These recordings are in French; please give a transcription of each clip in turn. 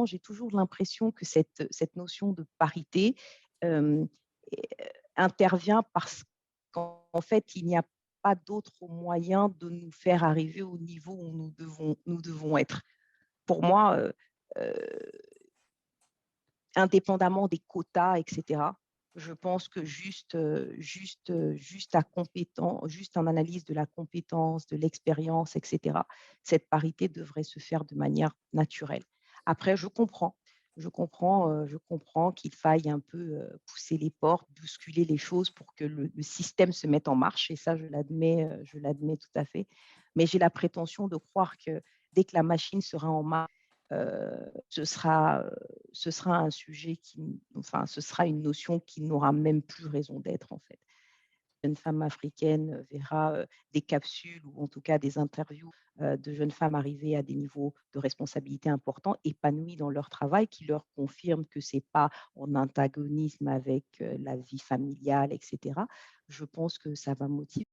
j'ai toujours l'impression que cette notion de parité euh, intervient parce qu'en fait, il n'y a pas d'autre moyen de nous faire arriver au niveau où nous devons être. Pour moi, euh, indépendamment des quotas, etc., je pense que juste en analyse de la compétence, de l'expérience, etc., cette parité devrait se faire de manière naturelle. Après, je comprends qu'il faille un peu pousser les portes, bousculer les choses pour que le système se mette en marche, et ça, je l'admets tout à fait. Mais j'ai la prétention de croire que dès que la machine sera en marche, euh, ce sera, ce sera un sujet enfin, ce sera une notion qui n'aura même plus raison d'être en fait. Une femme africaine verra des capsules ou en tout cas des interviews de jeunes femmes arrivées à des niveaux de responsabilité importants, épanouies dans leur travail, qui leur confirment que c'est pas en antagonisme avec la vie familiale, etc. Je pense que ça va motiver.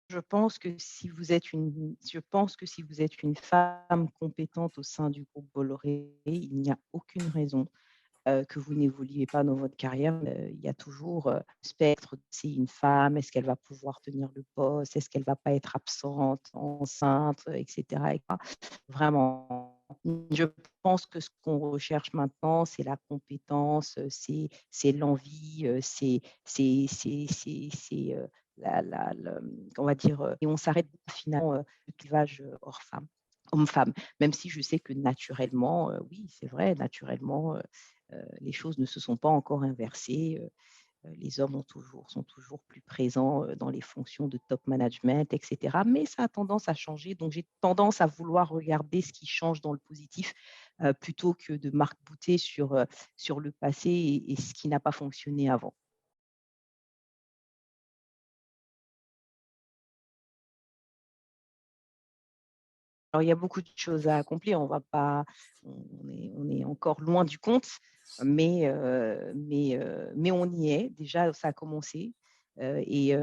Je pense que si vous êtes une femme compétente au sein du groupe Bolloré, il n'y a aucune raison que vous n'évoluez pas dans votre carrière. Il y a toujours le spectre, c'est une femme, est-ce qu'elle va pouvoir tenir le poste, est-ce qu'elle ne va pas être absente, enceinte, etc. Vraiment, je pense que ce qu'on recherche maintenant, c'est la compétence, c'est l'envie, on va dire, et on s'arrête finalement le clivage hors femme, homme-femme, même si je sais que naturellement, oui, c'est vrai, naturellement, les choses ne se sont pas encore inversées. Les hommes sont toujours plus présents dans les fonctions de top management, etc. Mais ça a tendance à changer. Donc, j'ai tendance à vouloir regarder ce qui change dans le positif plutôt que de marc-bouter sur le passé et ce qui n'a pas fonctionné avant. Alors, il y a beaucoup de choses à accomplir. On va pas, on est encore loin du compte, mais on y est. Déjà, ça a commencé. Et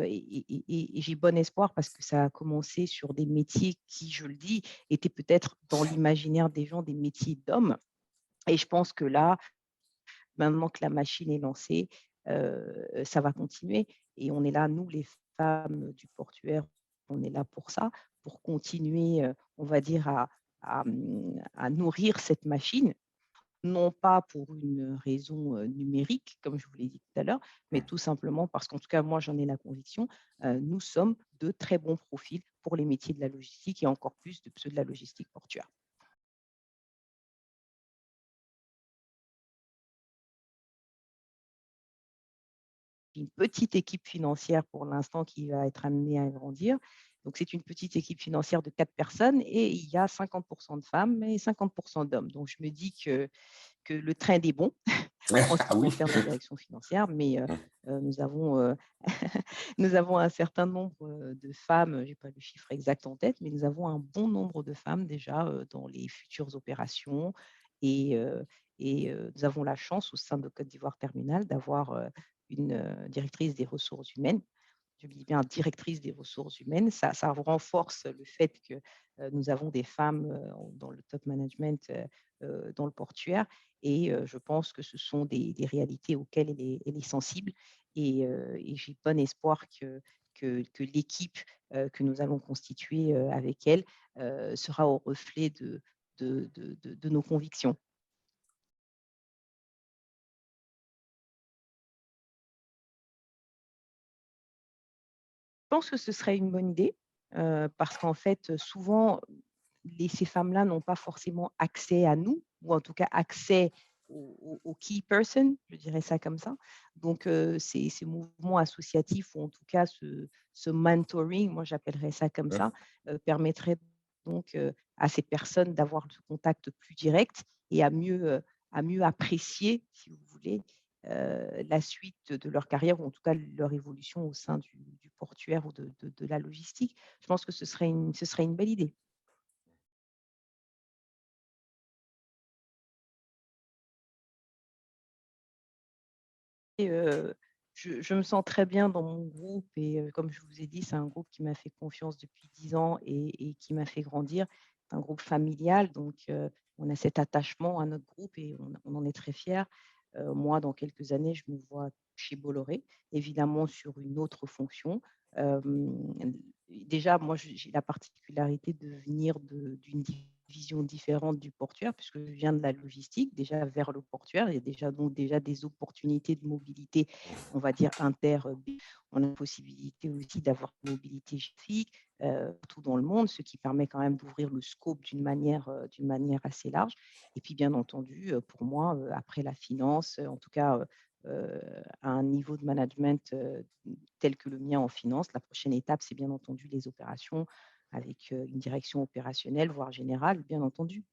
j'ai bon espoir parce que ça a commencé sur des métiers qui, je le dis, étaient peut-être dans l'imaginaire des gens des métiers d'hommes. Et je pense que là, maintenant que la machine est lancée, ça va continuer. Et on est là, nous, les femmes du portuaire, on est là pour ça, pour continuer, on va dire, à nourrir cette machine, non pas pour une raison numérique, comme je vous l'ai dit tout à l'heure, mais tout simplement parce qu'en tout cas, moi, j'en ai la conviction, nous sommes de très bons profils pour les métiers de la logistique et encore plus de ceux de la logistique portuaire. Une petite équipe financière pour l'instant qui va être amenée à grandir. Donc, c'est une petite équipe financière de 4 personnes et il y a 50% de femmes et 50% d'hommes. Donc, je me dis que le trend est bon en ce Ah qui oui. concerne la direction financière, mais nous, avons, nous avons un certain nombre de femmes, je n'ai pas le chiffre exact en tête, mais nous avons un bon nombre de femmes déjà dans les futures opérations et, nous avons la chance au sein de Côte d'Ivoire Terminal d'avoir une directrice des ressources humaines. Je dis bien directrice des ressources humaines. Ça renforce le fait que nous avons des femmes dans le top management dans le portuaire. Et je pense que ce sont des réalités auxquelles elle est sensible. Et j'ai bon espoir que l'équipe que nous allons constituer avec elle sera au reflet de nos convictions. Je pense que ce serait une bonne idée parce qu'en fait, souvent, ces femmes-là n'ont pas forcément accès à nous, ou en tout cas accès aux key person, je dirais ça comme ça. Donc, ces mouvements associatifs, ou en tout cas ce mentoring, moi j'appellerais ça comme ça, permettrait donc à ces personnes d'avoir ce contact plus direct et à mieux apprécier, si vous voulez, la suite de leur carrière ou en tout cas leur évolution au sein du portuaire ou de la logistique. Je pense que ce serait une belle idée. Et, je me sens très bien dans mon groupe et comme je vous ai dit, c'est un groupe qui m'a fait confiance depuis 10 ans et qui m'a fait grandir. C'est un groupe familial, donc on a cet attachement à notre groupe et on en est très fiers. Moi, dans quelques années, je me vois chez Bolloré, évidemment sur une autre fonction. Déjà, moi, j'ai la particularité de venir d'une vision différente du portuaire, puisque je viens de la logistique, déjà vers le portuaire. Il y a déjà, donc, déjà des opportunités de mobilité, on va dire, on a la possibilité aussi d'avoir une mobilité géographique tout dans le monde, ce qui permet quand même d'ouvrir le scope d'une manière assez large. Et puis, bien entendu, pour moi, après la finance, en tout cas, à un niveau de management tel que le mien en finance, la prochaine étape, c'est bien entendu les opérations avec une direction opérationnelle, voire générale, bien entendu.